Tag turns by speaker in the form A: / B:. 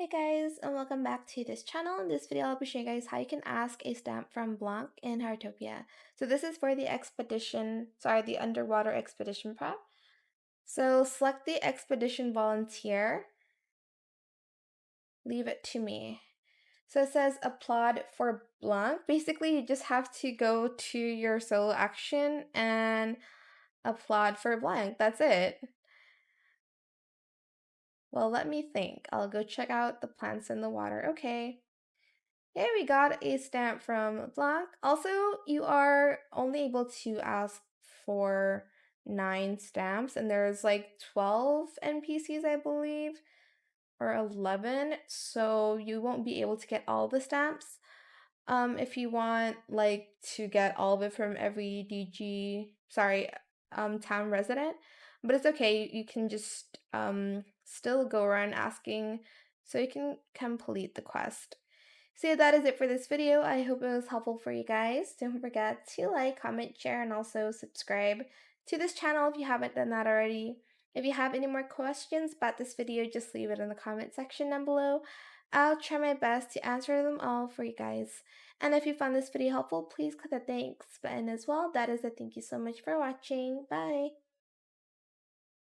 A: Hey guys, and welcome back to this channel. In this video, I'll be showing you guys how you can ask a stamp from Blanc in Heartopia. So this is for the the underwater expedition prep. So select the expedition volunteer, leave it to me. So it says applaud for Blanc. Basically, you just have to go to your solo action and applaud for Blanc. That's it. Well, let me think. I'll go check out the plants in the water. Okay. Yeah, we got a stamp from Blanc. Also, you are only able to ask for 9 stamps, and there's like 12 NPCs, I believe, or 11, so you won't be able to get all the stamps. If you want like to get all of it from every town resident, but it's okay. You can just still go around asking so you can complete the quest. So yeah, that is it for this video. I hope it was helpful for you guys. Don't forget to like, comment, share, and also subscribe to this channel if you haven't done that already. If you have any more questions about this video, just leave it in the comment section down below. I'll try my best to answer them all for you guys. And if you found this video helpful, please click the thanks button as well. That is a thank you so much for watching. Bye!